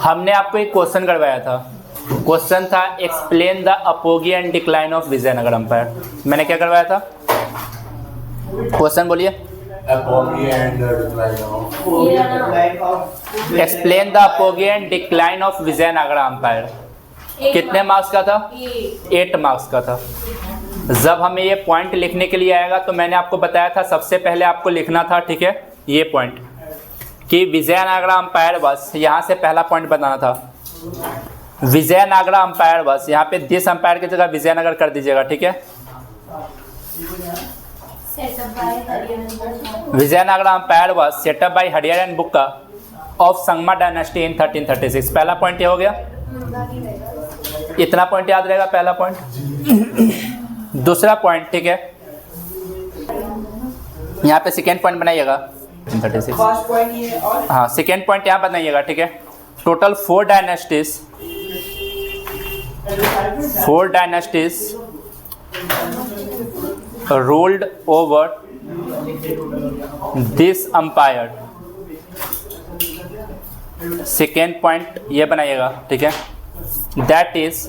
हमने आपको एक क्वेश्चन करवाया था। क्वेश्चन था explain the apogee and decline of Vijayanagar empire. मैंने क्या करवाया था? क्वेश्चन बोलिए। Explain the apogee and decline of Vijayanagar empire. कितने मार्क्स का था? 8 मार्क्स का था। जब हमें ये पॉइंट लिखने के लिए आएगा तो मैंने आपको बताया था सबसे पहले आपको लिखना था, ठीक है, ये पॉइंट कि विजयनगर एम्पायर बस, यहाँ से पहला पॉइंट बताना था विजयनगर एम्पायर बस, यहाँ पे दिस एम्पायर की जगह विजयनगर कर दीजिएगा, ठीक है। विजयनगर एम्पायर बस सेटअप बाय हरियर and Bukka of Sangma dynasty in 1336। पहला पॉइंट ये हो गया, इतना पॉइंट याद रहेगा पहला पॉइंट। दूसरा पॉइंट, ठीक है, यहाँ पे सेकेंड पॉइंट बनाइएगा 36। हाँ, सेकेंड पॉइंट यहाँ बनाइएगा, ठीक है। Total 4 dynasties ruled over this empire. Second point ये बनाइएगा, ठीक है। That is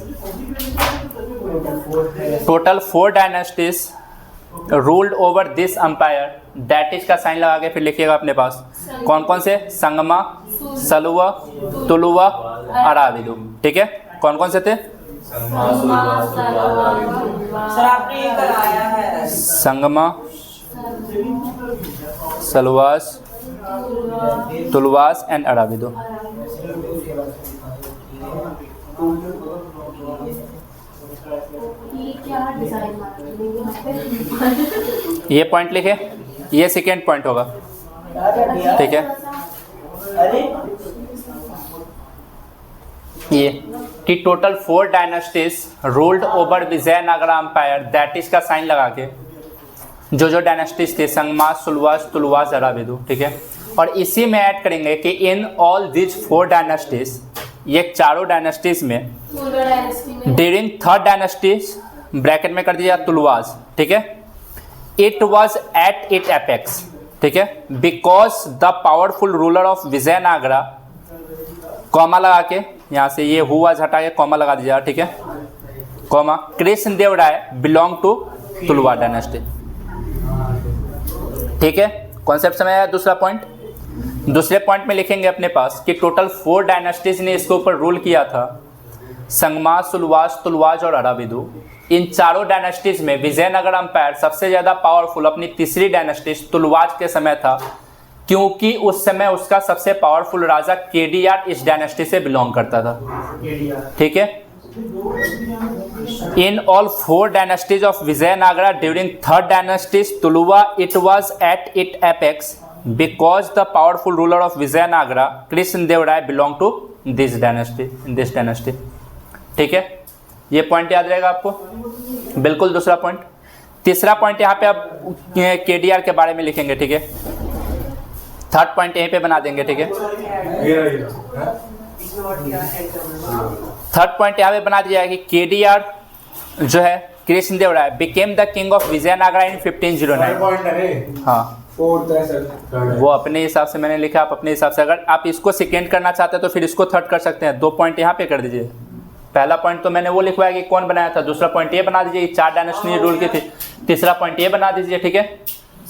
total 4 dynasties ruled over this empire. That is का साइन लगा के फिर लिखिएगा अपने पास कौन कौन से, संगमा, सलुवा, तुलुवा, अराविदु, ठीक है। कौन कौन से थे? संगमा, सलवास, तुलवास एंड अराविदु। ये पॉइंट लिखे, ये सेकेंड पॉइंट होगा, ठीक है। ये कि total 4 dynasties ruled over Vijayanagar empire. That is का साइन लगा के जो डायनेस्टीज थे, संगमा, सुलवास, तुलवास, अराविदु, ठीक है। और इसी में ऐड करेंगे कि इन ऑल दिस 4 डायनेस्टीज, ये चारों डायनेस्टीज में ड्यूरिंग 3rd डायनेस्टीज, ब्रैकेट में कर दिया तुलवास, ठीक है, it was at it apex, ठीक है, because the powerful ruler of Vijayanagara, comma लगा के यहाँ से ये हुआ हटा के कॉमा लगा दीजिएगा, ठीक है, comma, Krishnadeva Raya belong to Tuluva dynasty, ठीक है। कॉन्सेप्ट समझ आया? दूसरा पॉइंट, दूसरे पॉइंट में लिखेंगे अपने पास कि टोटल 4 डायनेस्टीज ने इसके ऊपर रूल किया था, संगमा, सुलवास, तुलवास और अराविदु। इन चारों डायनेस्टीज में विजयनगर एम्पायर सबसे ज़्यादा पावरफुल अपनी तीसरी डायनेस्टीज तुलवास के समय था, क्योंकि उस समय उसका सबसे पावरफुल राजा केडीआर इस डायनेस्टी से बिलोंग करता था, ठीक है। In all 4 dynasties of Vijayanagara during 3rd dynasties Tuluva, it was at it apex because the powerful ruler of Vijayanagara Krishnadeva Raya belong to this dynasty, ठीक है। ये पॉइंट याद रहेगा आपको, बिल्कुल। दूसरा पॉइंट, तीसरा पॉइंट यहाँ पे आप केडीआर के बारे में लिखेंगे, ठीक है। 3rd पॉइंट यहीं पे बना देंगे, ठीक है। 3rd पॉइंट यहाँ पे बना दिया है कि केडीआर जो है Krishnadeva Raya became the king of Vijayanagara in 1509। हाँ, वो अपने हिसाब से मैंने लिखा, आप अपने हिसाब से, अगर आप इसको सेकेंड करना चाहते हैं तो फिर इसको 3rd कर सकते हैं। 2 पॉइंट यहाँ पे कर दीजिए। पहला पॉइंट तो मैंने वो लिखवाया कि कौन बनाया था, दूसरा पॉइंट ये बना दीजिए 4 डायनेस्टी रूल की थी, तीसरा पॉइंट ये बना दीजिए, ठीक है।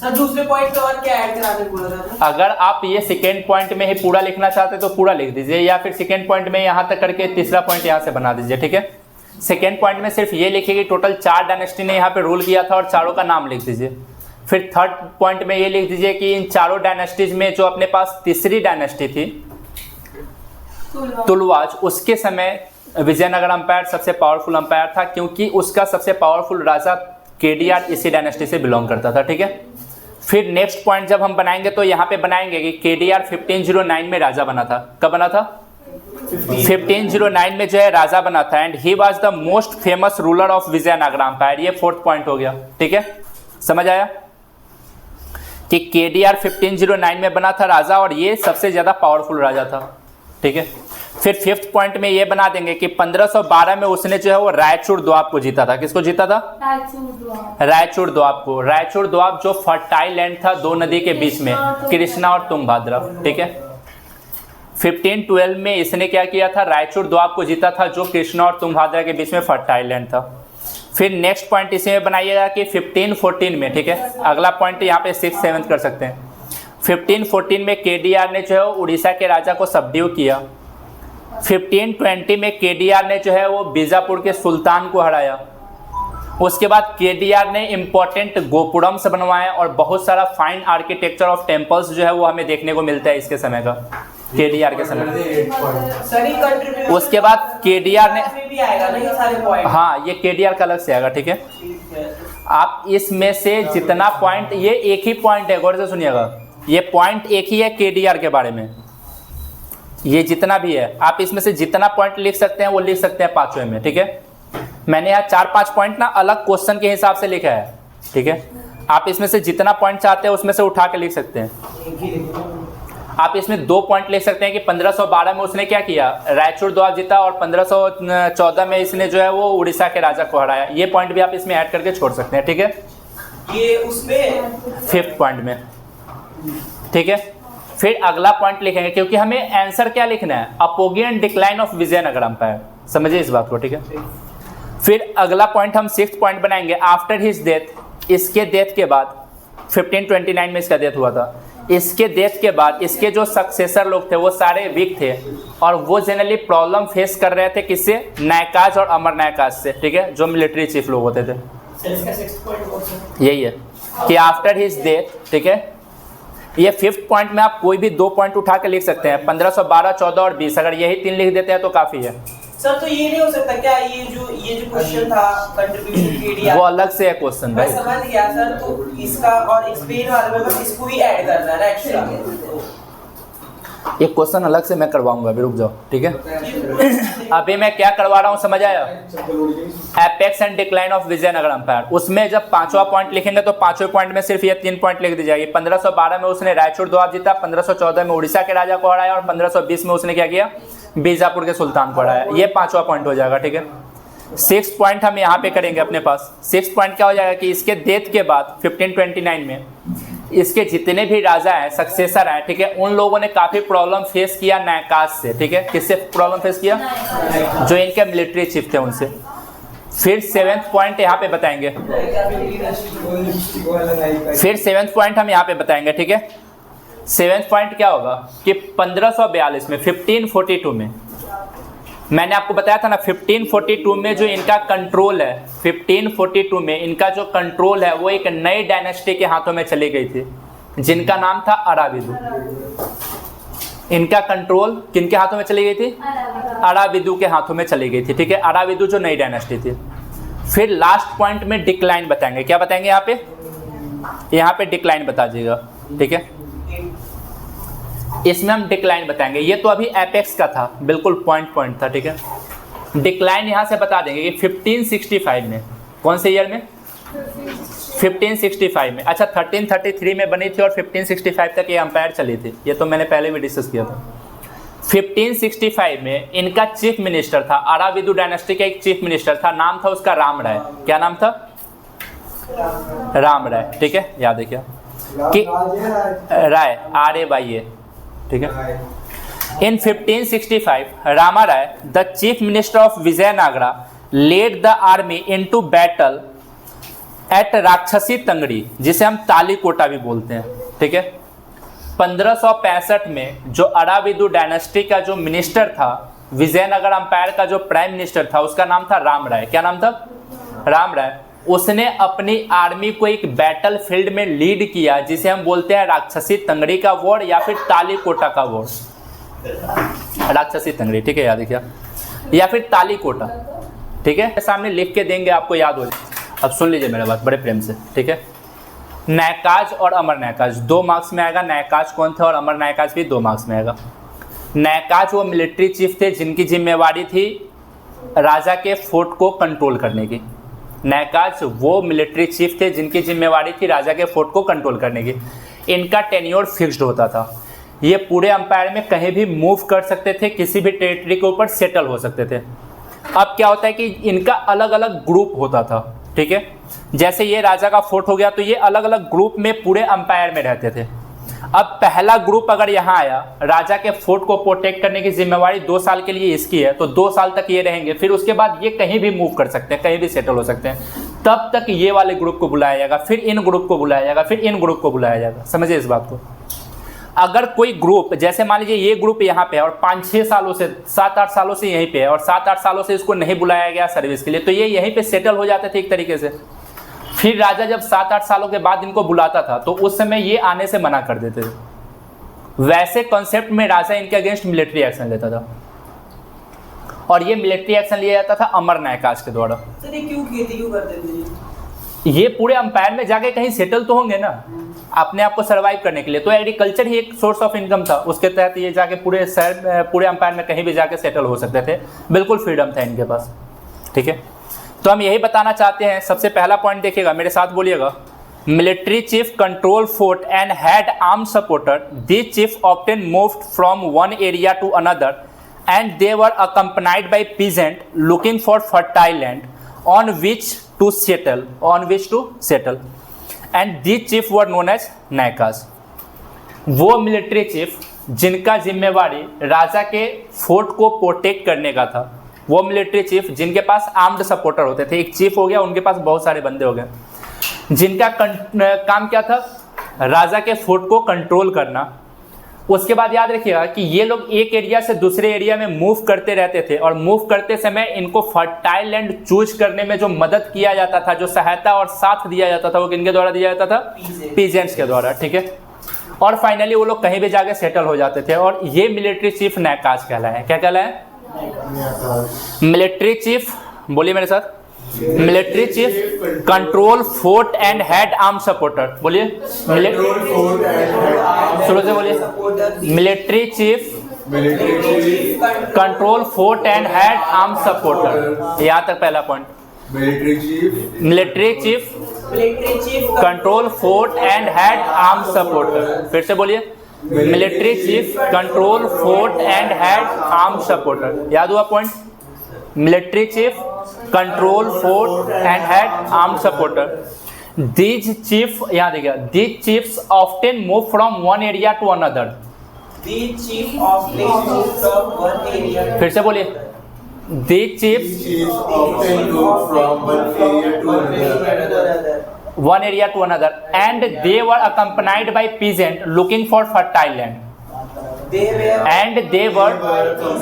सर दूसरे पॉइंट पे और क्या ऐड कराने बोला था? अगर आप ये सेकेंड पॉइंट में ही पूरा लिखना चाहते हैं तो पूरा लिख दीजिए, या फिर सेकेंड पॉइंट में यहाँ तक करके तीसरा पॉइंट यहाँ से बना दीजिए, ठीक है। सेकेंड पॉइंट में सिर्फ ये लिखिए कि टोटल 4 डायनेस्टी ने यहाँ पे रूल किया था और चारों का नाम लिख दीजिए। फिर 3rd पॉइंट में ये लिख दीजिए कि इन चारों डायनेस्टीज में जो अपने पास तीसरी डायनेस्टी थी तुलवास, उसके समय विजयनगर एम्पायर सबसे पावरफुल एम्पायर था, क्योंकि उसका सबसे पावरफुल राजा केडीआर इसी डायनेस्टी से बिलोंग करता था, ठीक है। फिर नेक्स्ट पॉइंट जब हम बनाएंगे तो यहाँ पे बनाएंगे कि केडीआर 1509 में राजा बना था। कब बना था? 1509 में जो है राजा बना था, and he was the most famous ruler of Vijayanagar empire. ये 4th पॉइंट हो गया, ठीक है। समझ आया कि केडीआर 1509 में बना था राजा और ये सबसे ज्यादा पावरफुल राजा था, ठीक है। फिर 5th पॉइंट में ये बना देंगे कि 1512 में उसने जो है वो रायचूर द्वाब को जीता था। किसको जीता था? रायचूर द्वाब को। रायचूर द्वाब जो फर्टाइल लैंड था 2 नदी के बीच में, कृष्णा और तुंगभद्रा, ठीक है। 1512 में इसने क्या किया था, रायचूर दोआब को जीता था, जो कृष्णा और तुम्भाद्रा के बीच में फर्टाइल लैंड था। फिर नेक्स्ट पॉइंट इसी में बनाइएगा कि 1514 में, ठीक है, अगला पॉइंट यहाँ पे 6th 7th कर सकते हैं। 1514 में केडीआर ने जो है उड़ीसा के राजा को सबड्यू किया। 1520 में केडीआर ने जो है वो बीजापुर के सुल्तान को हराया। उसके बाद केडीआर ने इम्पोर्टेंट गोपुरम्स बनवाए और बहुत सारा फाइन आर्किटेक्चर ऑफ टेम्पल्स जो है वो हमें देखने को मिलता है इसके समय का, केडीआर के समय। उसके बाद केडीआर ने भी आएगा ना ये सारे पॉइंट। हाँ, ये केडीआर का अलग से आएगा, ठीक है। आप इसमें से जितना पॉइंट, ये एक ही पॉइंट है, गौर से सुनिएगा, ये पॉइंट एक ही है केडीआर के बारे में, ये जितना भी है आप इसमें से जितना पॉइंट लिख सकते हैं वो लिख सकते हैं पांचवें में, ठीक है। मैंने यहाँ 4-5 पॉइंट ना अलग क्वेश्चन के हिसाब से लिखा है, ठीक है। आप इसमें से जितना पॉइंट चाहते हैं उसमें से उठा के लिख सकते हैं। आप इसमें 2 पॉइंट लिख सकते हैं कि 1512 में उसने क्या किया, रायचूर दोआब जीता, और 1514 में इसने जो है वो उड़ीसा के राजा को हराया। ये पॉइंट भी आप इसमें ऐड करके छोड़ सकते हैं, ठीक है। ये उसमें 5th पॉइंट में, ठीक है। फिर अगला पॉइंट लिखेंगे, क्योंकि हमें आंसर क्या लिखना है, apogee and decline of Vijayanagar empire, समझिए इस बात को, ठीक है। फिर अगला पॉइंट हम 6th पॉइंट बनाएंगे, आफ्टर हिज डेथ, इसके डेथ के बाद, 1529 में इसका डेथ हुआ था, इसके डेथ के बाद इसके जो सक्सेसर लोग थे वो सारे वीक थे और वो जनरली प्रॉब्लम फेस कर रहे थे, किससे, नायकाज और अमर नायकाज से, ठीक है, जो मिलिट्री चीफ लोग होते थे। यही है कि आफ्टर हिज डेथ, ठीक है। ये 5th पॉइंट में आप कोई भी 2 पॉइंट उठा के लिख सकते हैं, 1512, 14 और 20, अगर यही 3 लिख देते हैं तो काफ़ी है। सर तो ये नहीं हो सकता क्या, ये जो क्वेश्चन था कंट्रीब्यूशन केडीआर, वो अलग से है क्वेश्चन भाई, मैं समझ गया सर, तो इसका और एक्सप्लेन वाले में बस इसको भी ऐड करना है ना एक्स्ट्रा। ये क्वेश्चन अलग से मैं करवाऊंगा, अभी रुक जाओ, ठीक है। अभी मैं क्या करवा रहा हूँ समझ आया, apex and decline of Vijayanagar empire. उसमें जब 5वां पॉइंट लिखेंगे तो 5वें पॉइंट में सिर्फ ये 3 पॉइंट लिख दी जाएगी। 1512 में उसने रायचूर दोआब जीता, 1514 में उड़ीसा के राजा को हराया और 1520 में उसने क्या किया, बीजापुर के सुल्तान को हराया। ये 5वां पॉइंट हो जाएगा, ठीक है। 6th पॉइंट हम यहाँ पे करेंगे अपने पास। 6th पॉइंट क्या हो जाएगा कि इसके डेथ के बाद 1529 में इसके जितने भी राजा हैं, सक्सेसर हैं, ठीक है, उन लोगों ने काफ़ी प्रॉब्लम फेस किया नायकाज से, ठीक है। किससे प्रॉब्लम फेस किया, जो इनके मिलिट्री चीफ थे उनसे। फिर 7th पॉइंट यहाँ पे बताएंगे, फिर 7th पॉइंट हम यहाँ पे बताएंगे, ठीक है। 7th पॉइंट क्या होगा कि 1542 में, 1542 में, मैंने आपको बताया था ना 1542 में जो इनका कंट्रोल है, 1542 में इनका जो कंट्रोल है वो एक नई डायनेस्टी के हाथों में चली गई थी, जिनका नाम था अराविदु। इनका कंट्रोल किनके हाथों में चली गई थी, अराविदु के हाथों में चली गई थी, ठीक है। अराविदु जो नई डायनेस्टी थी। फिर लास्ट पॉइंट में डिक्लाइन बताएंगे, क्या बताएंगे यहाँ पे डिक्लाइन बता दीजिएगा, ठीक है। इसमें हम डिक्लाइन बताएंगे, ये तो अभी एपेक्स का था, बिल्कुल पॉइंट था, ठीक है। डिक्लाइन यहाँ से बता देंगे कि 1565 में, कौन से ईयर में, 1565 में। अच्छा, 1333 में बनी थी और 1565 तक ये अंपायर चली थी, ये तो मैंने पहले भी डिस्कस किया था। 1565 में इनका चीफ मिनिस्टर था, अराविदु डायनेस्टी का एक चीफ मिनिस्टर था, नाम था उसका राम राय। क्या नाम था, राम राय, ठीक है, याद है क्या कि राय, RAY, ठीक है। In 1565 Rama Raya, the chief minister of Vijayanagara, led the army into battle at Rakshasi Tangadi, जिसे हम तालीकोटा भी बोलते हैं, ठीक है। 1565 में जो अराविदु डायनेस्टी का जो मिनिस्टर था, विजयनगर अंपायर का जो प्राइम मिनिस्टर था, उसका नाम था राम राय। क्या नाम था, राम राय। उसने अपनी आर्मी को एक बैटल फील्ड में लीड किया, जिसे हम बोलते हैं राक्षसी तंगड़ी का वॉर या फिर तालीकोटा का वॉर। राक्षसी तंगड़ी, ठीक है, याद किया, या फिर तालीकोटा, ठीक है। सामने लिख के देंगे, आपको याद हो जाए। अब सुन लीजिए मेरा बात बड़े प्रेम से, ठीक है। नायकाज और अमर नायकाज 2 मार्क्स में आएगा। नायकाज कौन थे और अमर नायकाज भी 2 मार्क्स में आएगा। नायकाज वो मिलिट्री चीफ थे जिनकी जिम्मेवारी थी राजा के फोर्ट को कंट्रोल करने की। नायकाज वो मिलिट्री चीफ थे जिनकी जिम्मेवारी थी राजा के फोर्ट को कंट्रोल करने की। इनका टेन्योर फिक्स्ड होता था, ये पूरे अंपायर में कहीं भी मूव कर सकते थे, किसी भी टेरिटरी के ऊपर सेटल हो सकते थे। अब क्या होता है कि इनका अलग अलग ग्रुप होता था, ठीक है। जैसे ये राजा का फोर्ट हो गया तो ये अलग अलग ग्रुप में पूरे अंपायर में रहते थे। अब पहला ग्रुप अगर यहाँ आया, राजा के फोर्ट को प्रोटेक्ट करने की जिम्मेवारी 2 साल के लिए इसकी है, तो 2 साल तक ये रहेंगे, फिर उसके बाद ये कहीं भी मूव कर सकते हैं, कहीं भी सेटल हो सकते हैं। तब तक ये वाले ग्रुप को बुलाया जाएगा, फिर इन ग्रुप को बुलाया जाएगा, फिर इन ग्रुप को बुलाया जाएगा। समझिए इस बात को। अगर कोई ग्रुप, जैसे मान लीजिए ये ग्रुप यहाँ पे है और 5-6 सालों से, 7-8 सालों से यहीं पे है और 7-8 सालों से इसको नहीं बुलाया गया सर्विस के लिए, तो ये यहीं पे सेटल हो जाते थे एक तरीके से। फिर राजा जब 7-8 सालों के बाद इनको बुलाता था तो उस समय ये आने से मना कर देते थे। वैसे कॉन्सेप्ट में राजा इनके अगेंस्ट मिलिट्री एक्शन लेता था, और ये मिलिट्री एक्शन लिया जाता था अमर न्यायकाज के द्वारा। सर ये क्यों किए थे, क्यों करते थे? ये पूरे अंपायर में जाके कहीं सेटल तो होंगे ना, अपने आप को सर्वाइव करने के लिए। तो एग्रीकल्चर ही एक सोर्स ऑफ इनकम था, उसके तहत ये जाके पूरे शहर, पूरे अंपायर में कहीं भी जाके सेटल हो सकते थे, बिल्कुल फ्रीडम था इनके पास। ठीक है, तो हम यही बताना चाहते हैं। सबसे पहला पॉइंट देखिएगा, मेरे साथ बोलिएगा। Military chief control fort and had arm supporter. This chief often moved from one area to another and they were accompanied by peasant looking for fertile land on which to settle and these chief were known as नायकाज। वो military chief जिनका जिम्मेवारी राजा के fort को protect करने का था, वो military chief जिनके पास आर्म्ड सपोर्टर होते थे, एक चीफ हो गया, उनके पास बहुत सारे बंदे हो गए, जिनका काम क्या था, राजा के फोर्ट को कंट्रोल करना। उसके बाद याद रखिएगा कि ये लोग एक एरिया से दूसरे एरिया में मूव करते रहते थे, और मूव करते समय इनको फर्टाइल लैंड चूज करने में जो मदद किया जाता था, जो सहायता और साथ दिया जाता था, वो किनके द्वारा दिया जाता था, पीजेंट्स के द्वारा। ठीक है, और फाइनली वो लोग कहीं भी जाके सेटल हो जाते थे, और ये मिलिट्री चीफ नायकाज कहलाए। क्या कहलाए? मिलिट्री चीफ, बोलिए मेरे साथ, military chief control fort and head arm supporter. बोलिए, शुरू से बोलिए। Military chief control fort and head arm supporter. यहाँ तक पहला point. Military chief control fort and head arm supporter. फिर से बोलिए, military chief control fort and head arm supporter. याद हुआ point? Military chief control fort and head arm supporter. These chief, यहाँ देखिए, these chiefs often move from one area to another. These chief often move from one area फिर से बोलिए, these chiefs often move from one area to another. one area to another and they were accompanied by peasant looking for fertile land. They were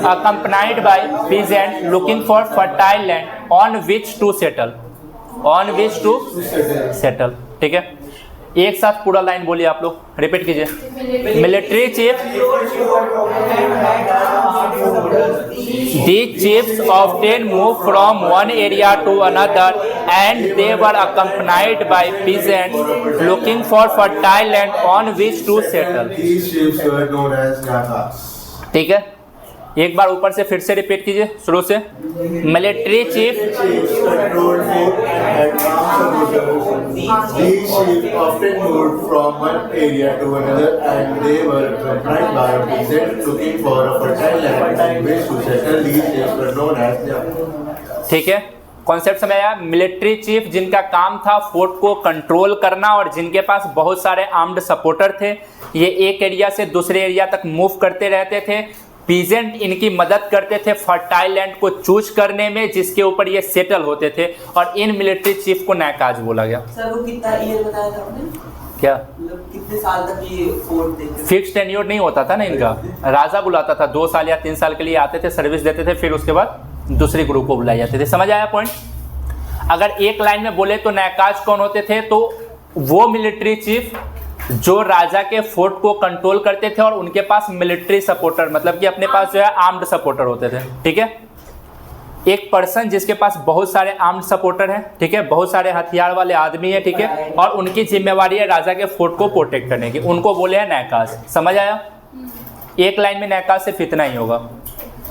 accompanied by peasant looking for fertile land on which to settle. On which to settle. ठीक है, एक साथ पूरा line बोलिए आप लोग, repeat कीजिए। Military chief, these chiefs often move from one area to another and they were accompanied by peasants looking for fertile land on which to settle. These chiefs were known as Nakas. ठीक है, एक बार ऊपर से फिर से repeat कीजिए शुरू से। Military chief controlled food and armed supporters. These chiefs often moved from one area to another and they were accompanied by peasants looking for a fertile land on which to settle. These chiefs were known as Nakas. ठीक है, concept समझ आया? Military chief जिनका काम था fort को control करना और जिनके पास बहुत सारे आर्म्ड सपोर्टर थे, ये एक एरिया से दूसरे एरिया तक मूव करते रहते थे। पीजेंट इनकी मदद करते थे फर्टाइल लैंड को चूज करने में, जिसके ऊपर ये सेटल होते थे, और इन मिलिट्री चीफ को नायकाज बोला गया। सर वो कितना ईयर बताया था आपने? क्या मतलब कितने साल तक ये फोर्ट देते थे? फिक्स टेन्योर नहीं होता था ना इनका, राजा बुलाता था, 2 साल या 3 साल के लिए आते थे, सर्विस देते थे, फिर उसके बाद दूसरी ग्रुप को बुलाए जाते थे। समझ आया पॉइंट? अगर एक लाइन में बोले तो नायकाज कौन होते थे, तो वो मिलिट्री चीफ जो राजा के फोर्ट को कंट्रोल करते थे और उनके पास मिलिट्री सपोर्टर, मतलब कि अपने पास जो है आर्म्ड सपोर्टर होते थे। ठीक है, एक पर्सन जिसके पास बहुत सारे आर्म्ड सपोर्टर हैं, ठीक है, बहुत सारे हथियार वाले आदमी है, ठीक है, और उनकी जिम्मेवारी है राजा के फोर्ट को प्रोटेक्ट करने की, उनको बोले हैं नायकाज। समझ आया? एक लाइन में नायकाज सिर्फ इतना ही होगा।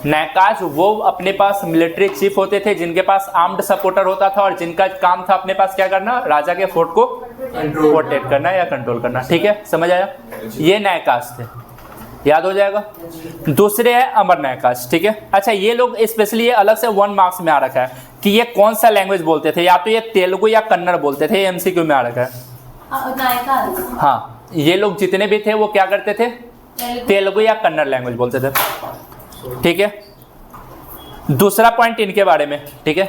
नायकाज वो अपने पास मिलिट्री चीफ होते थे जिनके पास आर्म्ड सपोर्टर होता था और जिनका काम था अपने पास क्या करना, राजा के फोर्ट को प्रोटेक्ट करना या कंट्रोल करना। ठीक है, समझ आया? ये नायकाज थे, याद हो जाएगा। दूसरे है अमर नायकाज। ठीक है, अच्छा ये लोग स्पेशली ये अलग से 1 मार्क्स में आ रखा है कि ये कौन सा लैंग्वेज बोलते थे, या तो ये तेलुगु या कन्नड़ बोलते थे, एमसीक्यू में आ रखा है। नायकाज। हाँ, ये लोग जितने भी थे वो क्या करते थे, तेलुगु या कन्नड़ लैंग्वेज बोलते थे, ठीक है। दूसरा पॉइंट इनके बारे में, ठीक है,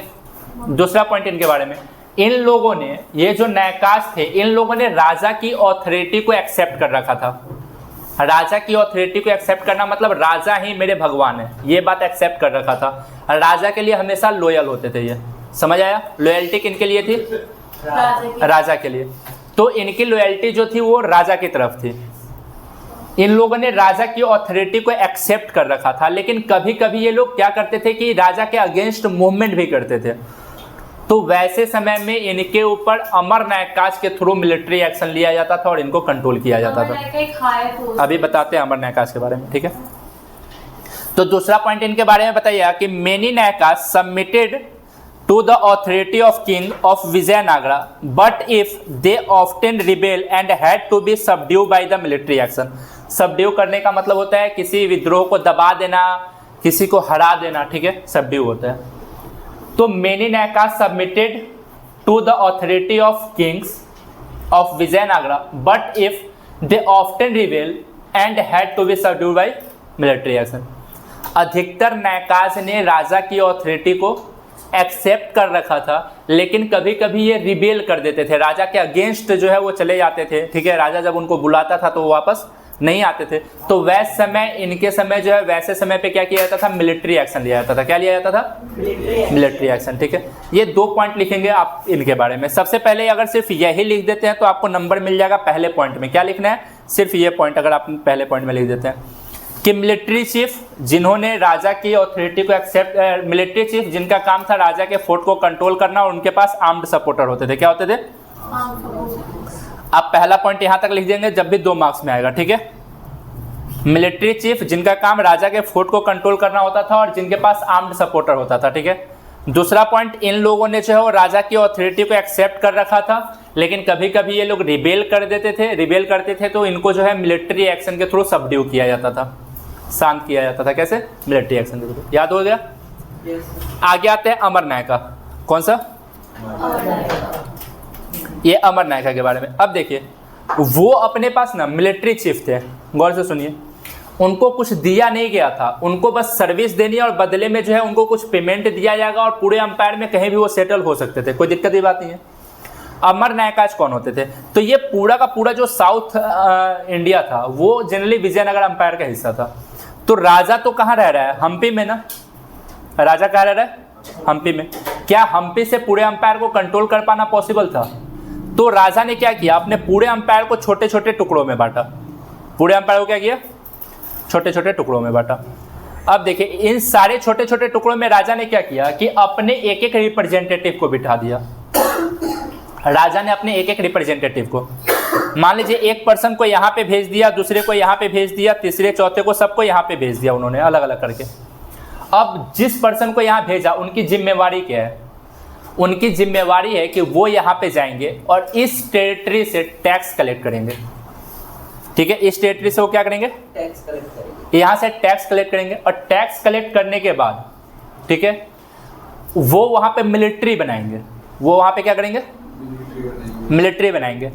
दूसरा पॉइंट इनके बारे में, इन लोगों ने, ये जो नायकास थे, इन लोगों ने राजा की ऑथोरिटी को एक्सेप्ट कर रखा था। राजा की ऑथोरिटी को एक्सेप्ट करना मतलब राजा ही मेरे भगवान है, ये बात एक्सेप्ट कर रखा था। राजा के लिए हमेशा लॉयल होते थे, ये समझ आया। लॉयल्टी किनके लिए थी, राजा के लिए। तो इनकी लॉयल्टी जो थी वो राजा की तरफ थी। इन लोगों ने राजा की ऑथोरिटी को एक्सेप्ट कर रखा था, लेकिन कभी कभी ये लोग क्या करते थे कि राजा के अगेंस्ट मूवमेंट भी करते थे। तो वैसे समय में इनके ऊपर अमर नायकाज के थ्रू मिलिट्री एक्शन लिया जाता था और इनको कंट्रोल किया जाता था। अभी बताते हैं अमर नायकाज के बारे में, ठीक है। तो दूसरा पॉइंट इनके बारे में बताइए कि many Nayakas submitted to the authority of king of Vijayanagara, but if they often rebel and had to be subdue by the military action. Subdue करने का मतलब होता है किसी विद्रोह को दबा देना, किसी को हरा देना, ठीक है, सबड्यू होता है। तो many Nayakas submitted to the authority of kings of Vijayanagara, but if they often rebel and had to be subdue by military action. अधिकतर नायकाज ने राजा की ऑथोरिटी को एक्सेप्ट कर रखा था, लेकिन कभी कभी ये रिबेल कर देते थे, राजा के अगेंस्ट जो है वो चले जाते थे, ठीक है। राजा जब उनको बुलाता था तो वो वापस नहीं आते थे। तो वैसे समय, इनके समय जो है, वैसे समय पे क्या किया जाता था, मिलिट्री एक्शन लिया जाता था। क्या लिया जाता था, मिलिट्री एक्शन, ठीक है। ये 2 पॉइंट लिखेंगे आप इनके बारे में। सबसे पहले अगर सिर्फ यही लिख देते हैं तो आपको नंबर मिल जाएगा पहले पॉइंट में। क्या लिखना है, सिर्फ ये पॉइंट अगर आप पहले पॉइंट में लिख देते हैं कि मिलिट्री चीफ जिन्होंने राजा की ऑथोरिटी को एक्सेप्ट, मिलिट्री चीफ जिनका काम था राजा के फोर्ट को कंट्रोल करना, और उनके पास आर्म्ड सपोर्टर होते थे। क्या होते थे, आप पहला पॉइंट यहां तक लिख देंगे जब भी 2 मार्क्स में आएगा, ठीक है। मिलिट्री चीफ जिनका काम राजा के फोर्ट को कंट्रोल करना होता था और जिनके पास आर्म्ड सपोर्टर होता था, ठीक है। दूसरा पॉइंट, इन लोगों ने जो है वो राजा की ऑथोरिटी को एक्सेप्ट कर रखा था, लेकिन कभी कभी ये लोग रिबेल कर देते थे, रिबेल करते थे तो इनको जो है मिलिट्री एक्शन के थ्रू सबड्यू किया जाता था, शांत किया जाता था। कैसे, मिलिट्री एक्शन के थ्रू। याद हो गया। आगे आते हैं अमर नायका। कौन सा, ये अमर नायका के बारे में। अब देखिए, वो अपने पास ना मिलिट्री चीफ थे, गौर से सुनिए, उनको कुछ दिया नहीं गया था, उनको बस सर्विस देनी है और बदले में जो है उनको कुछ पेमेंट दिया जाएगा और पूरे अंपायर में कहीं भी वो सेटल हो सकते थे, कोई दिक्कत की बात नहीं है। अमर नायकाज कौन होते थे, तो ये पूरा का पूरा जो साउथ इंडिया था वो जनरली विजयनगर अंपायर का हिस्सा था। तो राजा तो कहाँ रह रहा है, हम्पी में ना, राजा कहाँ रह रहा है, हम्पी में। क्या हम्पी से पूरे अंपायर को कंट्रोल कर पाना पॉसिबल था? तो राजा ने क्या किया, अपने पूरे अंपायर को छोटे छोटे टुकड़ों में बांटा। पूरे अंपायर को क्या किया, छोटे छोटे टुकड़ों में बांटा। अब देखिए, इन सारे छोटे छोटे टुकड़ों में राजा ने क्या किया कि अपने एक एक रिप्रेजेंटेटिव को बिठा दिया। राजा ने अपने एक एक रिप्रेजेंटेटिव को, मान लीजिए एक पर्सन को यहाँ पे भेज दिया, दूसरे को यहाँ पे भेज दिया, तीसरे चौथे को सबको यहाँ पे भेज दिया उन्होंने, अलग अलग करके। अब जिस पर्सन को यहाँ भेजा उनकी जिम्मेवारी क्या है, उनकी जिम्मेवारी है कि वो यहाँ पे जाएंगे और इस टेरिटरी से टैक्स कलेक्ट करेंगे, ठीक है। इस टेरिटरी से वो क्या करेंगे, टैक्स कलेक्ट करेंगे, यहाँ से टैक्स कलेक्ट करेंगे। और टैक्स कलेक्ट करने के बाद, ठीक है, वो वहाँ पे मिलिट्री बनाएंगे। वो वहाँ पे क्या करेंगे, मिलिट्री बनाएंगे।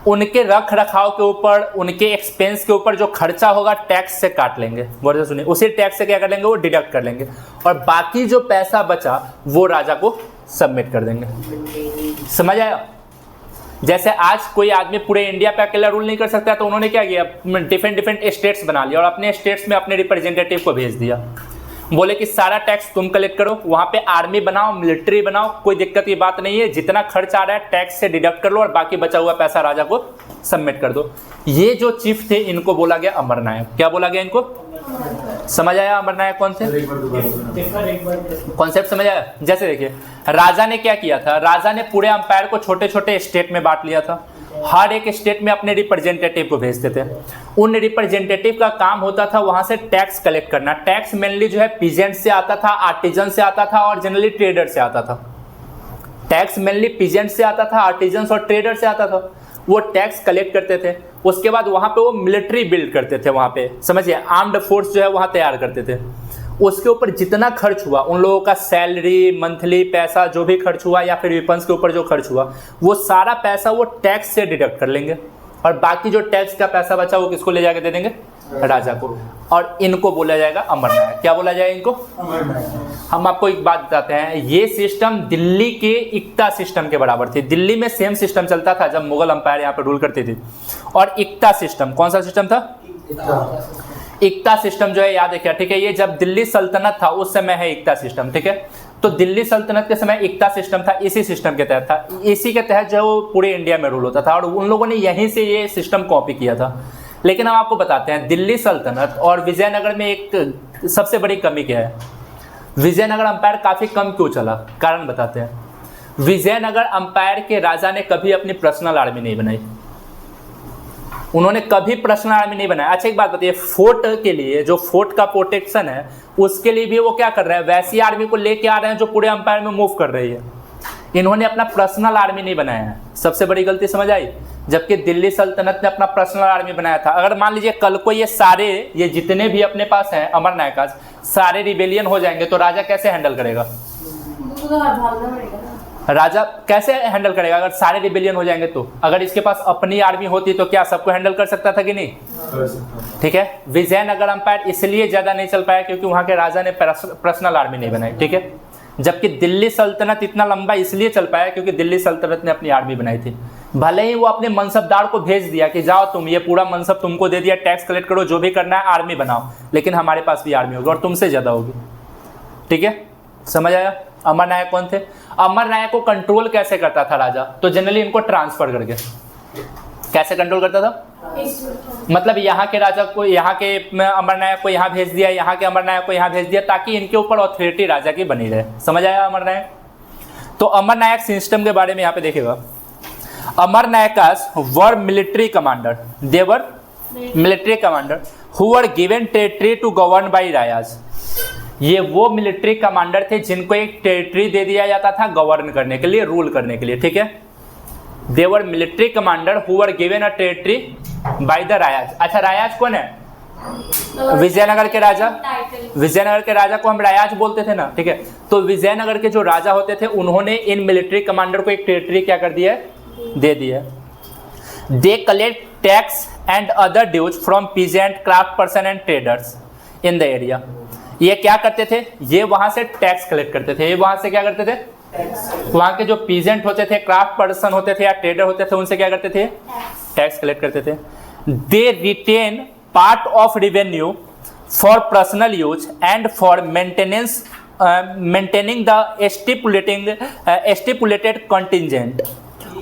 उनके रख रखाव के ऊपर, उनके एक्सपेंस के ऊपर जो खर्चा होगा टैक्स से काट लेंगे। गौर से सुनिए, उसी टैक्स से क्या कर लेंगे, वो डिडक्ट कर लेंगे और बाकी जो पैसा बचा वो राजा को सबमिट कर देंगे। समझ आया। जैसे आज कोई आदमी पूरे इंडिया पे अकेला रूल नहीं कर सकता, तो उन्होंने क्या किया, डिफरेंट डिफरेंट स्टेट्स बना लिया और अपने स्टेट्स में अपने रिप्रेजेंटेटिव को भेज दिया। बोले कि सारा टैक्स तुम कलेक्ट करो, वहाँ पे आर्मी बनाओ, मिलिट्री बनाओ, कोई दिक्कत की बात नहीं है, जितना खर्च आ रहा है टैक्स से डिडक्ट कर लो और बाकी बचा हुआ पैसा राजा को सबमिट कर दो। ये जो चीफ थे इनको बोला गया अमर नायक। क्या बोला गया इनको, समझ आया अमर नायक कौन थे, कॉन्सेप्ट समझ आया। जैसे देखिए, राजा ने क्या किया था, राजा ने पूरे अंपायर को छोटे छोटे स्टेट में बांट लिया था। हर एक स्टेट में अपने रिप्रेजेंटेटिव को भेजते थे। उन रिप्रेजेंटेटिव का काम होता था वहां से टैक्स कलेक्ट करना। टैक्स मेनली जो है पीजेंट से आता था, आर्टिजन से आता था और जनरली ट्रेडर से आता था। टैक्स मेनली पीजेंट से आता था, आर्टिजन और ट्रेडर से आता था। वो टैक्स कलेक्ट करते थे, उसके बाद वहां पे वो मिलिट्री बिल्ड करते थे, वहां पे समझिए आर्म्ड फोर्स जो है वहां तैयार करते थे। उसके ऊपर जितना खर्च हुआ, उन लोगों का सैलरी, मंथली पैसा जो भी खर्च हुआ या फिर वेपन्स के ऊपर जो खर्च हुआ, वो सारा पैसा वो टैक्स से डिडक्ट कर लेंगे और बाकी जो टैक्स का पैसा बचा वो किसको ले जाके दे देंगे? राजा को। और इनको बोला जाएगा अमर नायक। क्या बोला जाएगा इनको? हम आपको एक बात बताते हैं, ये सिस्टम दिल्ली के इक्ता सिस्टम के बराबर थी। दिल्ली में सेम सिस्टम चलता था जब मुगल अंपायर यहाँ पे रूल करती थी। और इक्ता सिस्टम कौन सा सिस्टम था? इक्ता सिस्टम जो है याद रखिए, ठीक है। ये जब दिल्ली सल्तनत था उस समय है इक्ता सिस्टम, ठीक है। तो दिल्ली सल्तनत के समय इक्ता सिस्टम था, इसी सिस्टम के तहत था। इसी के तहत जो पूरे इंडिया में रूल होता था और उन लोगों ने यहीं से ये सिस्टम कॉपी किया था। लेकिन हम आपको बताते हैं दिल्ली सल्तनत और विजयनगर में एक सबसे बड़ी कमी क्या है। विजयनगर अंपायर काफ़ी कम क्यों चला? कारण बताते हैं। विजयनगर अंपायर के राजा ने कभी अपनी पर्सनल आर्मी नहीं बनाई, उन्होंने कभी पर्सनल आर्मी नहीं बनाया। अच्छा एक बात बताइए, फोर्ट के लिए जो फोर्ट का प्रोटेक्शन है उसके लिए भी वो क्या कर रहे हैं? वैसी आर्मी को लेके आ रहे हैं जो पूरे अंपायर में मूव कर रही है। इन्होंने अपना पर्सनल आर्मी नहीं बनाया है, सबसे बड़ी गलती समझ आई। जबकि दिल्ली सल्तनत ने अपना पर्सनल आर्मी बनाया था। अगर मान लीजिए कल को ये जितने भी अपने पास हैं अमर नायकाज सारे रिबेलियन हो जाएंगे तो राजा कैसे हैंडल करेगा? राजा कैसे हैंडल करेगा अगर सारे रिबेलियन हो जाएंगे तो? अगर इसके पास अपनी आर्मी होती तो क्या सबको हैंडल कर सकता था कि नहीं? ठीक है। विजयनगर अंपायर इसलिए ज्यादा नहीं चल पाया क्योंकि वहां के राजा ने पर्सनल आर्मी नहीं बनाई, ठीक है। जबकि दिल्ली सल्तनत इतना लंबा इसलिए चल पाया क्योंकि दिल्ली सल्तनत ने अपनी आर्मी बनाई थी। भले ही वो अपने मनसबदार को भेज दिया कि जाओ तुम, ये पूरा मनसब तुमको दे दिया, टैक्स कलेक्ट करो, जो भी करना है, आर्मी बनाओ, लेकिन हमारे पास भी आर्मी होगी और तुमसे ज्यादा होगी, ठीक है। समझ आया? अमर नायक कौन थे? अमर नायक को कंट्रोल कैसे करता था राजा? तो जनरली इनको ट्रांसफर करके। कैसे कंट्रोल करता था? मतलब यहाँ के राजा को, यहाँ के अमर नायक को यहाँ भेज दिया, यहाँ के अमर नायक को यहाँ भेज दिया, ताकि इनके ऊपर अथॉरिटी राजा की बनी रहे। समझ आया अमर नायक? तो अमर नायक सिस्टम के बारे में यहाँ पे देखेगा। Amar Nayakas were military commander, they were military commander who were given territory to govern by Rayas. ये वो मिलिट्री कमांडर थे जिनको एक टेरिटरी दे दिया जाता था गवर्न करने के लिए, रूल करने के लिए, ठीक है। They were military commander who were given a territory by the Rayas. अच्छा रायाज कौन है? विजयनगर के राजा। विजयनगर के राजा को हम रायाज बोलते थे ना, ठीक है। तो विजयनगर के जो राजा होते थे उन्होंने इन मिलिट्री कमांडर को एक टेरिटरी क्या कर दिया? दे दिया। They collect tax and other dues from peasant, craft person and traders in the area. ये क्या करते थे? ये वहां से टैक्स कलेक्ट करते थे। ये वहां से क्या करते थे? वहां के जो पीजेंट होते थे, क्राफ्ट पर्सन होते थे या ट्रेडर होते थे, उनसे क्या करते थे? टैक्स कलेक्ट करते थे। They retain part of revenue for personal use and for maintenance maintaining the stipulated contingent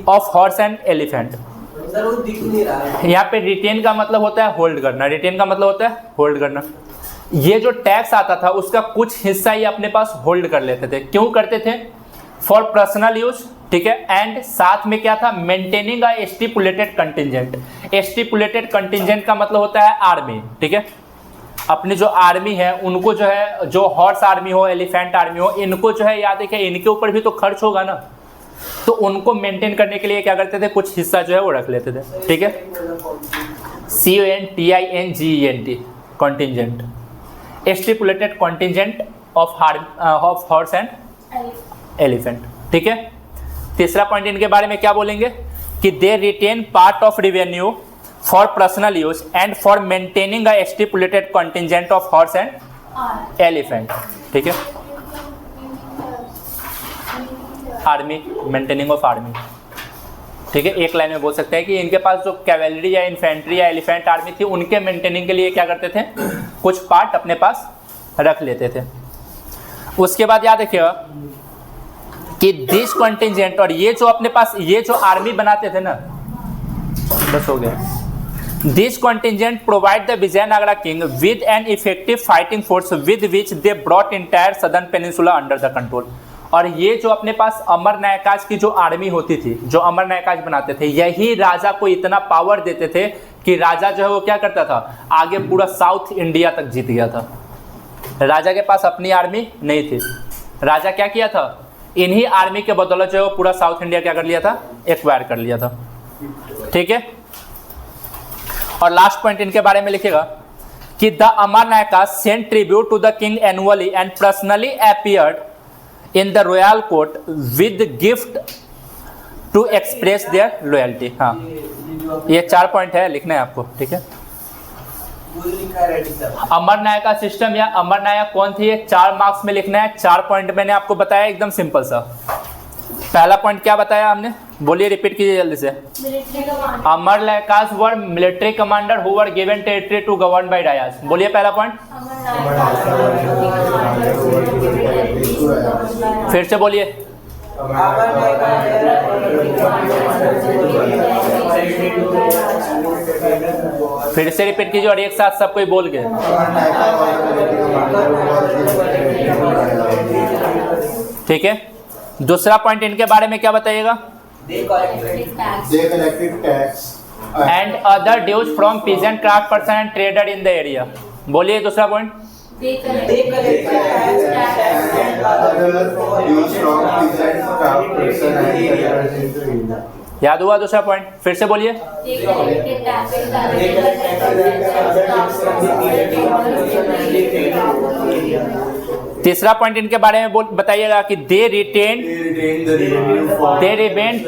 of horse and elephant. यहाँ पे रिटेन का मतलब होता है होल्ड करना। रिटेन का मतलब होता है होल्ड करना। ये जो टैक्स आता था उसका कुछ हिस्सा ये अपने पास होल्ड कर लेते थे। क्यों करते थे? फॉर पर्सनल यूज, ठीक है। एंड साथ में क्या था? Maintaining a stipulated contingent. Stipulated contingent का मतलब होता है आर्मी, ठीक है। अपनी जो आर्मी है उनको जो है, जो हॉर्स आर्मी हो, एलिफेंट आर्मी हो, इनको जो है याद रखिए इनके ऊपर भी तो खर्च होगा ना, तो उनको मेंटेन करने के लिए क्या करते थे? कुछ हिस्सा जो है वो रख लेते थे, ठीक है। CONTINGENT contingent, stipulated contingent of horse and elephant, ठीक है। तीसरा पॉइंट इनके बारे में क्या बोलेंगे कि they retain part of revenue for personal use and for maintaining a stipulated contingent of horse and elephant, ठीक है। आर्मी, मेंटेनिंग ऑफ आर्मी, ठीक है। एक लाइन में बोल सकते हैं कि इनके पास जो कैवेलरी या इन्फेंट्री या एलिफेंट आर्मी थी उनके मेंटेनिंग के लिए क्या करते थे? कुछ पार्ट अपने पास रख लेते थे। उसके बाद याद रखिएगा कि दिस कंटिजेंट, और ये जो अपने पास ये जो आर्मी बनाते थे ना, बस हो गया। This contingent provide the Vijayanagara king with an effective fighting force with which they brought entire southern peninsula under the control. और ये जो अपने पास अमर नायकाज की जो आर्मी होती थी, जो अमर नायकाज बनाते थे, यही राजा को इतना पावर देते थे कि राजा जो है वो क्या करता था? आगे पूरा साउथ इंडिया तक जीत गया था। राजा के पास अपनी आर्मी नहीं थी। राजा क्या किया था? इन्हीं आर्मी के बदौलत जो है वो पूरा साउथ इंडिया क्या कर लिया था? एक्वायर कर लिया था, ठीक है। और लास्ट पॉइंट इनके बारे में लिखेगा कि the Amar Nayakas sent tribute to the king annually and personally appeared in the royal court with gift to express their loyalty। हाँ, ये 4 पॉइंट है, लिखना है आपको, ठीक है। अमर नायक का सिस्टम या अमर नायक कौन थी, ये 4 मार्क्स में लिखना है। 4 पॉइंट मैंने आपको बताया, एकदम सिंपल सा। पहला पॉइंट क्या बताया हमने, बोलिए, रिपीट कीजिए जल्दी से। Amar Nayakas were military commander who were given territory to govern by Rajas. बोलिए पहला पॉइंट, फिर से बोलिए। फिर से रिपीट कीजिए और एक साथ सब कोई बोल गए। ठीक है, दूसरा पॉइंट इनके बारे में क्या बताइएगा। They collected tax and other dues from peasant craft person and trader in the area. बोलिए दूसरा point. they collected tax and other dues from peasant craft person and traders in the area. याद हुआ दूसरा point, फिर से बोलिए। तीसरा point इनके बारे में बताइएगा कि they retain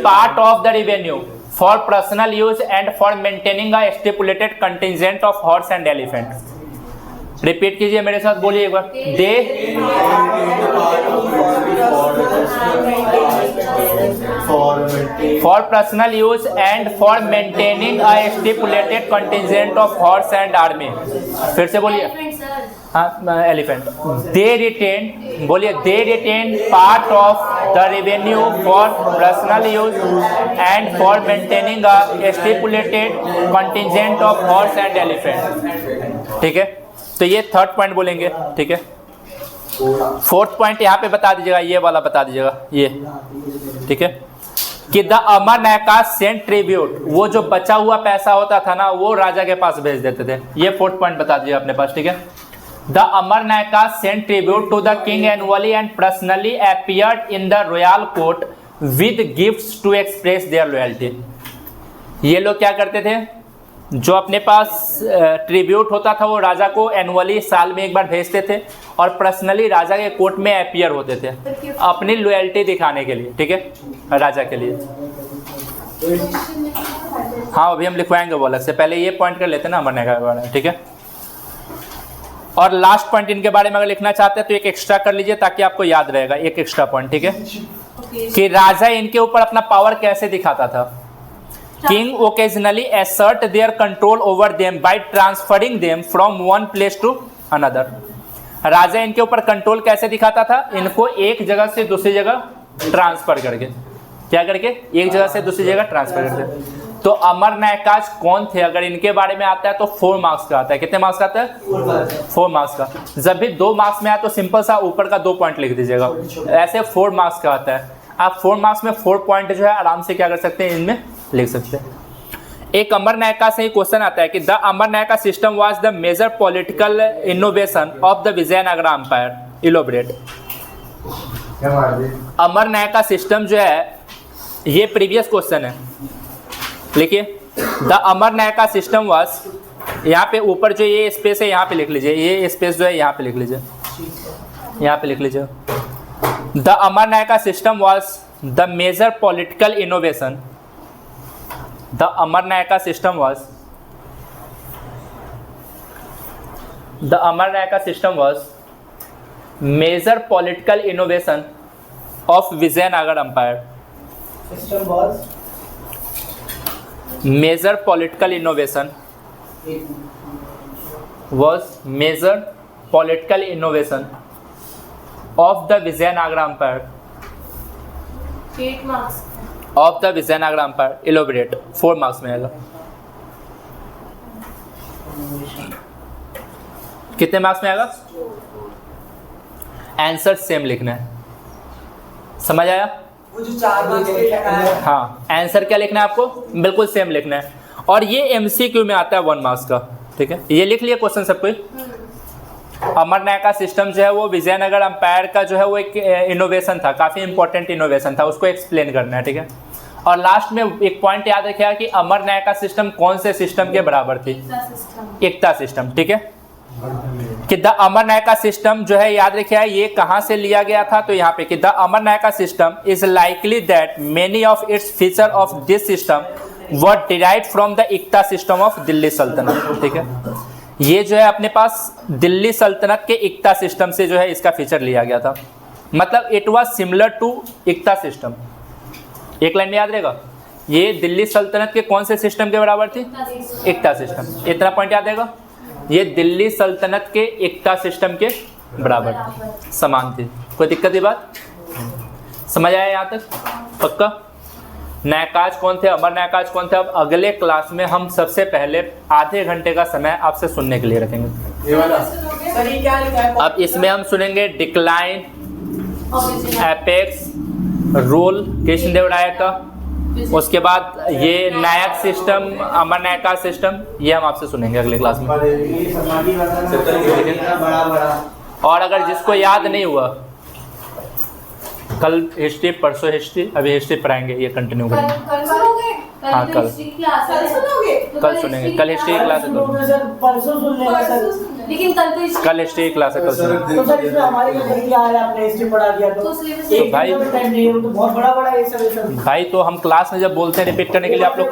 part of the revenue for personal use and for maintaining a stipulated contingent of horse and elephant. Repeat कीजिए मेरे साथ, बोलिए एक बार। They for personal use and for maintaining a stipulated contingent of horse and army. फिर से बोलिए। हाँ, एलिफेंट। दे रिटेन, बोलिए, they retain part of the revenue for personal use and for maintaining a stipulated contingent of horse and elephant. ठीक है, तो ये third point बोलेंगे। ठीक है, फोर्थ पॉइंट यहाँ पे बता दीजिएगा, ये वाला बता दीजिएगा, ये। ठीक है, कि the Amar Nayaka sent tribute, वो जो बचा हुआ पैसा होता था ना, वो राजा के पास भेज देते थे। ये फोर्थ पॉइंट बता दीजिए अपने पास। ठीक है, the Amar Nayaka sent tribute to the king annually and personally appeared in the royal court with gifts to express their loyalty. ये लोग क्या करते थे, जो अपने पास ट्रिब्यूट होता था वो राजा को एनुअली साल में एक बार भेजते थे और पर्सनली राजा के कोर्ट में अपीयर होते थे अपनी लॉयल्टी दिखाने के लिए। ठीक है, राजा के लिए। हाँ, अभी हम लिखवाएंगे वो अलग से, पहले ये पॉइंट कर लेते हैं ना अमर नायका के बारे में। ठीक है, और लास्ट पॉइंट इनके बारे में अगर लिखना चाहते हैं तो एक एक्स्ट्रा कर लीजिए ताकि आपको याद रहेगा, एक एक्स्ट्रा पॉइंट। ठीक है, कि राजा इनके ऊपर अपना पावर कैसे दिखाता था। King occasionally assert their control over them by transferring them from one place to another. राजा इनके ऊपर कंट्रोल कैसे दिखाता था, इनको एक जगह से दूसरी जगह ट्रांसफर करके। क्या करके, एक जगह से दूसरी जगह ट्रांसफर करके। तो अमर नायकाज कौन थे, अगर इनके बारे में आता है तो 4 मार्क्स का आता है। कितने मार्क्स का आता है, 4 मार्क्स का। जब भी 2 मार्क्स में आया तो सिंपल सा ऊपर का 2 पॉइंट लिख दीजिएगा, ऐसे 4 मार्क्स का आता है। आप 4 मार्क्स में 4 पॉइंट जो है आराम से क्या कर सकते हैं, इनमें लिख सकते हैं। एक अमर नायका से ही क्वेश्चन आता है कि the Amar Nayaka system was the major political innovation of the Vijayanagara empire. Elaborate. Amar Nayaka system जो है, ये प्रीवियस क्वेश्चन है, लिखिए। The Amar Nayaka system was, यहाँ पे ऊपर जो ये स्पेस है यहाँ पे लिख लीजिए, ये स्पेस जो है यहाँ पे लिख लीजिए, यहाँ पे लिख लीजिए। The Amar Nayaka system was the major political innovation. The Amar Nayaka system was, the Amar Nayaka system was major political innovation of Vijayanagar empire. System was major political innovation was major political innovation of the Vijayanagara Empire. 8 marks. Of the Vijayanagara Empire. Elaborate. 4 marks में आएगा। कितने marks में आएगा, answer same लिखना है। समझ आया, वो जो 4 मार्क्स के लिखा है। हाँ, आंसर क्या लिखना है आपको, बिल्कुल सेम लिखना है। और ये एमसीक्यू में आता है 1 मार्क्स का। ठीक है, ये लिख लिया क्वेश्चन सब कोई। अमर नायका सिस्टम जो है वो विजयनगर एम्पायर का जो है वो एक इनोवेशन था, काफ़ी इंपॉर्टेंट इनोवेशन था, उसको एक्सप्लेन करना है। ठीक है, और लास्ट में एक पॉइंट याद रखिएगा कि अमर नायका सिस्टम कौन से सिस्टम के बराबर थी, एकता सिस्टम। ठीक है, कि द अमर नायका सिस्टम जो है याद रखिएगा ये कहाँ से लिया गया था, तो यहाँ पे कि the Amar Nayaka system is likely that many of its feature of this system were derive from the इक्ता सिस्टम ऑफ दिल्ली सल्तनत। ठीक है, ये जो है अपने पास दिल्ली सल्तनत के इक्ता सिस्टम से जो है इसका फीचर लिया गया था। मतलब इट वाज सिमिलर टू इक्ता सिस्टम। एक लाइन में याद रहेगा, ये दिल्ली सल्तनत के कौन से सिस्टम के बराबर थी? इक्ता सिस्टम। इतना पॉइंट याद रहेगा, ये दिल्ली सल्तनत के इक्ता सिस्टम के बराबर समान थी। कोई दिक्कत की बात समझ आया यहाँ तक? पक्का? नायकाज कौन थे, अमर नायकाज कौन थे? अब अगले क्लास में हम सबसे पहले आधे घंटे का समय आपसे सुनने के लिए रखेंगे। ये वाला सर ये क्या लिखा है? अब इसमें हम सुनेंगे डिक्लाइन, एपेक्स, रोल कृष्णदेव राय का, उसके बाद ये नायक सिस्टम, अमर नायका सिस्टम, ये हम आपसे सुनेंगे अगले क्लास में। और अगर जिसको याद नहीं हुआ, कल हिस्ट्री, परसों हिस्ट्री, अभी हिस्ट्री पढ़ाएंगे, ये कंटिन्यू करेंगे। कल सुनोगे? हाँ, कल। हिस्ट्री क्लास है। कल सुनोगे? कल सुनेंगे, कल हिस्ट्री क्लास है, परसों सुन लेना सर। लेकिन कल तो हिस्ट्री कल हिस्ट्री क्लास है, कल सुनेंगे। तो सर इसमें हमारे लिए नहीं आ रहा, आपने हिस्ट्री पढ़ा दिया तो तो सिलेबस एक भाई- दिन का टाइम नहीं है, वो तो बहुत बड़ा बड़ा है सब। भाई तो हम क्लास में जब बोलते हैं रिपीट करने के लिए, आप लोग